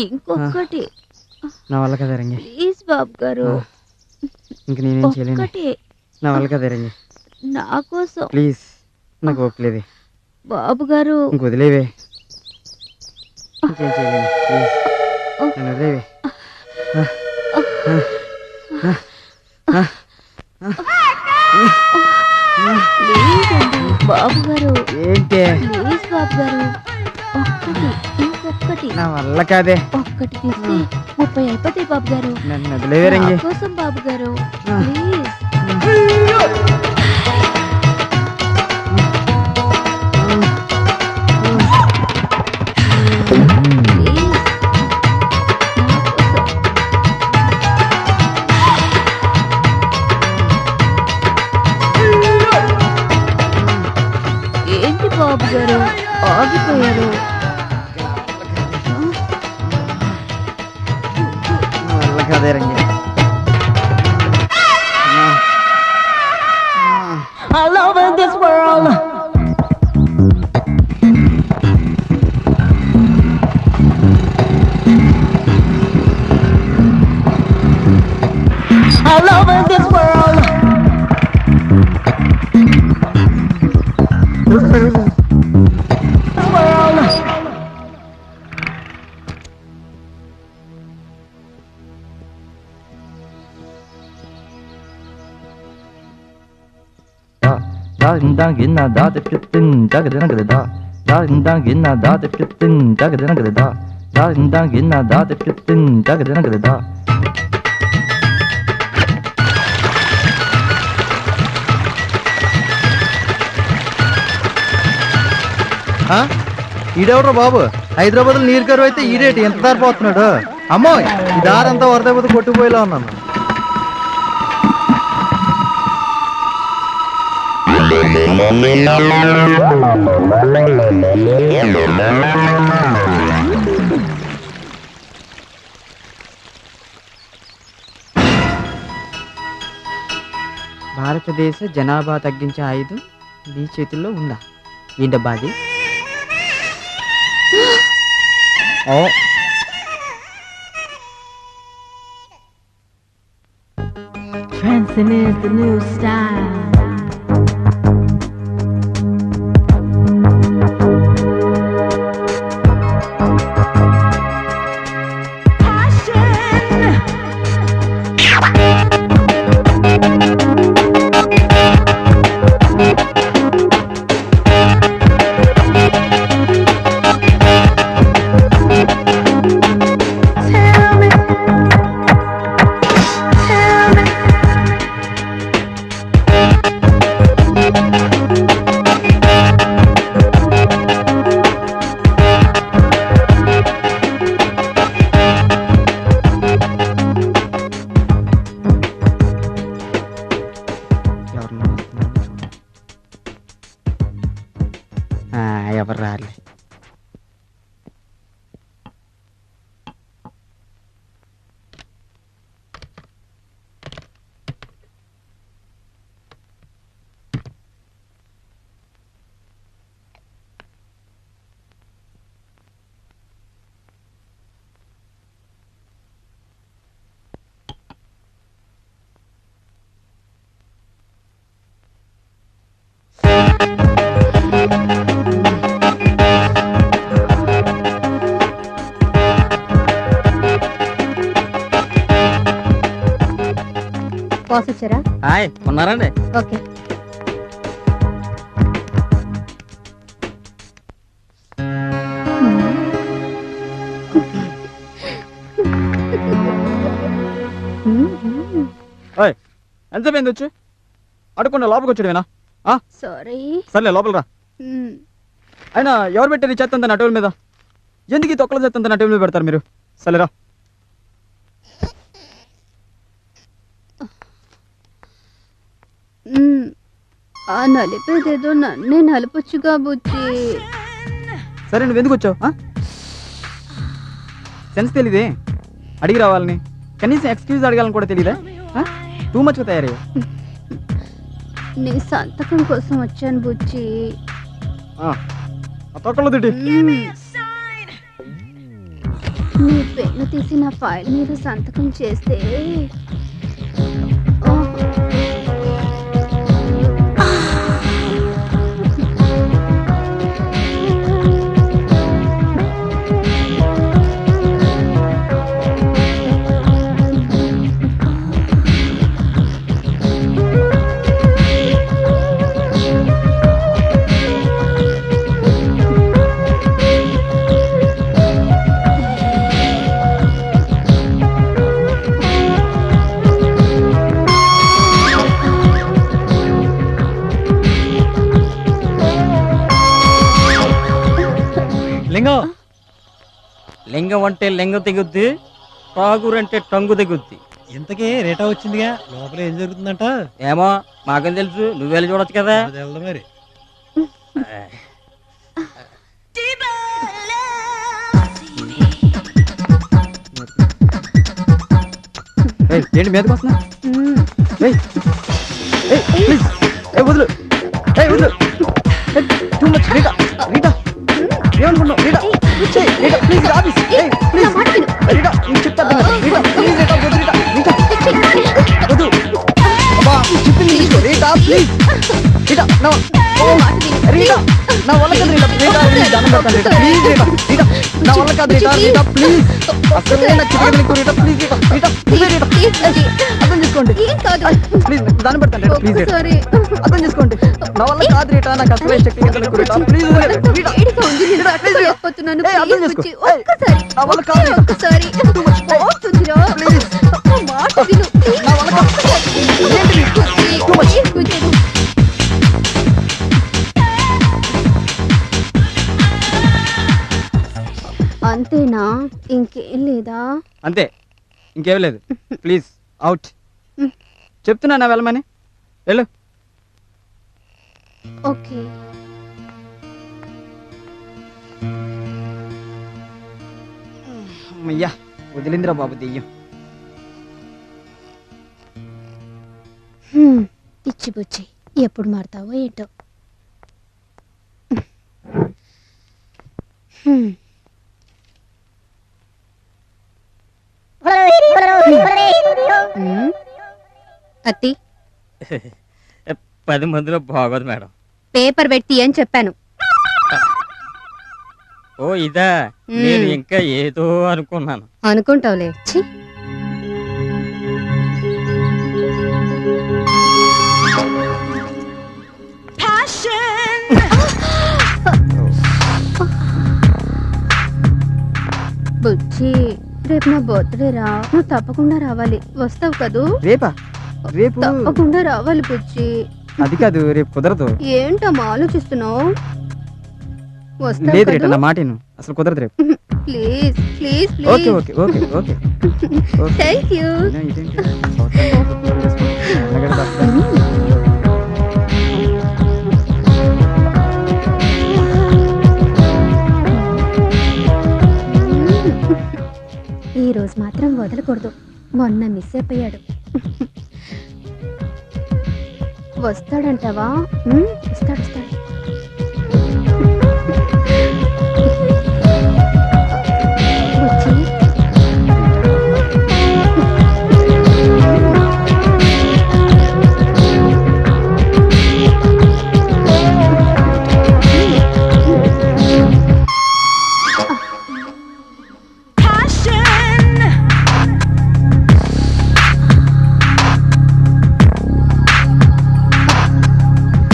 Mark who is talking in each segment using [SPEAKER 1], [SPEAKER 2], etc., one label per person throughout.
[SPEAKER 1] ఇంకొకటి.
[SPEAKER 2] నా వల్ల కదా రంగి.
[SPEAKER 1] ప్లీజ్ బాబు గారు.
[SPEAKER 2] ఇంక నేనేం చేయలేను. నా వల్ల కదా రంగి.
[SPEAKER 1] నా కోసం
[SPEAKER 2] ప్లీజ్. నాకు ఓపికలేదే
[SPEAKER 1] బాబు గారు.
[SPEAKER 2] ఇంక వదిలేవే. ఇంకేం చేయలేను. ప్లీజ్ నన్ను వదిలేవే.
[SPEAKER 1] బాబు గారు
[SPEAKER 2] ఏంటి?
[SPEAKER 1] ప్లీజ్ బాబు గారు. ఒక్కటి, ఇంకొకటి.
[SPEAKER 2] నా వల్ల కాదే.
[SPEAKER 1] ఒక్కటి తీస్తే 30 అయిపోతాయి బాబు గారు.
[SPEAKER 2] నన్ను వదిలేవే రంగి.
[SPEAKER 1] కోసం బాబు గారు ప్లీజ్. ఏంటి బాబు గారు ఆగిపోయారు?
[SPEAKER 2] నా వల్ల కాదే రంగి.
[SPEAKER 3] All over this world. All over this world.
[SPEAKER 4] ఈడెవడ్రా బాబు? హైదరాబాద్ లో నీరు కరువు అయితే ఈడేటి ఎంత దారిపోతున్నాడు? అమ్మో ఈ దారంతా వరదపోతే కొట్టుకుపోయేలా ఉన్నాను.
[SPEAKER 2] భారతదేశ జనాభా తగ్గించే ఆయుధం మీ చేతుల్లో ఉందా? ఏంటబ్బా అది?
[SPEAKER 3] Dancing is the new style.
[SPEAKER 2] ఎవరు రాలే.
[SPEAKER 1] బాస్ వచ్చారా?
[SPEAKER 2] హాయ్, ఉన్నారండి?
[SPEAKER 1] ఓకే.
[SPEAKER 2] ఎంతసేపు ఏంది వచ్చి అడుకుండా లోపలికి వచ్చాడువేనా?
[SPEAKER 1] సారీ.
[SPEAKER 2] సర్లే లోపల రా. అయినా ఎవరు పెట్టారు ఈ చెత్త అంతా నా టేబుల్ మీద? ఎందుకు ఈ తొక్కల చెత్త అంతా నా టేబుల్ మీద పెడతారు మీరు? సర్లేరా.
[SPEAKER 1] ఆ నలిపేదేదో నన్నే నలపొచ్చుగా బుజ్జి.
[SPEAKER 2] సరే నువ్వు ఎందుకు వచ్చావు? సెన్స్ తెలీదే అడిగి రావాలని? కనీసం ఎక్స్క్యూజ్ అడగాలని కూడా తెలీదా? టూ మచ్ తయారయ్యా.
[SPEAKER 1] నీ సంతకం కోసం వచ్చాను బుజ్జి.
[SPEAKER 2] తొక్కలో తిట్టి
[SPEAKER 1] నీ పెన్ను తీసి నా ఫైల్ మీద సంతకం చేస్తే
[SPEAKER 4] లింగం
[SPEAKER 2] లింగం అంటే లింగం తెగుద్ది, తాగురంటే టంగు తెగుద్ది.
[SPEAKER 5] ఇంతకీ రేటా వచ్చిందిగా, లోపల ఏం జరుగుతుందంట?
[SPEAKER 2] ఏమో మాకేం తెలుసు, నువ్వు వెళ్ళి చూడొచ్చు కదా.
[SPEAKER 5] అది వెళ్దాం మరి.
[SPEAKER 2] ఏంటి మీదకి వస్తున్నా? వదులు, వదులు. Too much, Rita, Rita. ఏమనుకున్నావు Rita? Rita please office, please Rita, నీకు చెప్తా రీటా, ప్లీజ్ రీటా, వద్దు రీటా, రీటా వద్దు. అబ్బా చెప్పింది తీసుకో రీటా, ప్లీజ్ రీటా. రీటా నా వల్ల కాదు రీటా, రీటా ప్లీజ్ దండం పెడతాను రీటా, ప్లీజ్ రీటా, రీటా నా వల్ల కాదు రీటా, రీటా ప్లీజ్ అసలు నాకు చికెన్ నీకు రీటా, ప్లీజ్ రీటా, రీటా నువ్వే రీటా, అర్థం చేసుకోండి ప్లీజ్, దండం పెడతాను రీటా, ప్లీజ్ రీటా అర్థం చేసుకోండి, నా వల్ల కాదు రీటా, నాకు అసలు శక్తి నీకు రీటా, ప్లీజ్ రీటా అర్థం చేసుకో, నా వల్ల కాదు రీటా,
[SPEAKER 1] ఒక్కసారి
[SPEAKER 2] ప్లీజ్ నా వల్ల కాదు ఏంటి టూ మచ్.
[SPEAKER 1] అంతేనా, ఇంకేం లేదా?
[SPEAKER 2] అంతే, ఇంకేం లేదు. Please out. చెప్తున్నా నా వెళ్ళమని, వెళ్ళు.
[SPEAKER 1] ఓకే.
[SPEAKER 2] అయ్యా వదిలిందిరా బాబు దెయ్యం.
[SPEAKER 1] ఇచ్చి బుచ్చి ఎప్పుడు మారుతావో ఏంటో. అత్తి
[SPEAKER 2] 10 మందిలో బాగోదు మేడం.
[SPEAKER 1] పేపర్ పెట్టి అని చెప్పాను.
[SPEAKER 2] ఓ ఇదా, నేను ఇంకా ఏదో అనుకున్నాను.
[SPEAKER 1] అనుకుంటావులే. ఛీ, బుచ్చి రేపు నా బర్త్డే రా, నువ్వు తప్పకుండా రావాలి. వస్తావు కదూ?
[SPEAKER 2] రేపా? రేపు
[SPEAKER 1] తప్పకుండా రావాలి బుచ్చి.
[SPEAKER 2] అది కాదు, రేపు కుదరదు.
[SPEAKER 1] ఏంటమ్మా ఆలోచిస్తున్నావు?
[SPEAKER 2] లేదు రేట, నా మాట విను, అసలు కుదరదు రేపు.
[SPEAKER 1] Please please
[SPEAKER 2] okay
[SPEAKER 1] please.
[SPEAKER 2] Okay okay okay.
[SPEAKER 1] Thank you. ఈ రోజు మాత్రం వదలకూడదు, మొన్న మిస్ అయిపోయాడు. వస్తాడంటావా? వస్తాడు వస్తాడు. బుచ్చి,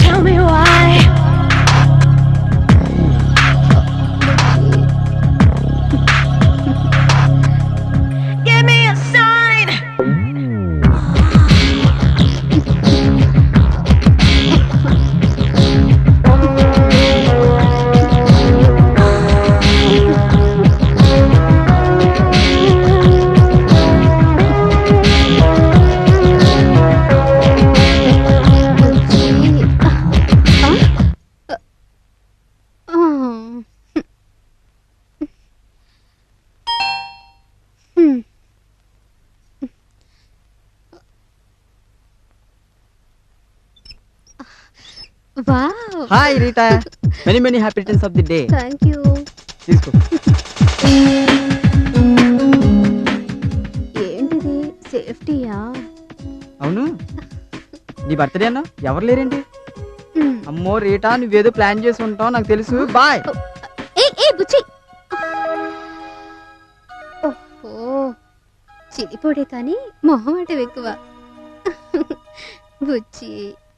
[SPEAKER 3] Tell me why. Give me a sign.
[SPEAKER 1] Wow,
[SPEAKER 2] hi Rita, many many happy returns of the day.
[SPEAKER 1] Thank you.
[SPEAKER 2] తీసుకో. బర్త్డే అన్న ఎవరు లేరేంటి?
[SPEAKER 1] ఉమ్.
[SPEAKER 2] అమ్మో రీటా నువ్వేదో ప్లాన్ చేసి ఉంటావు నాకు తెలుసు. బాయ్.
[SPEAKER 1] ఏ బుచ్చి ఓహో చిలిపోడే కానీ మొహమాటం ఎక్కువ బుచ్చి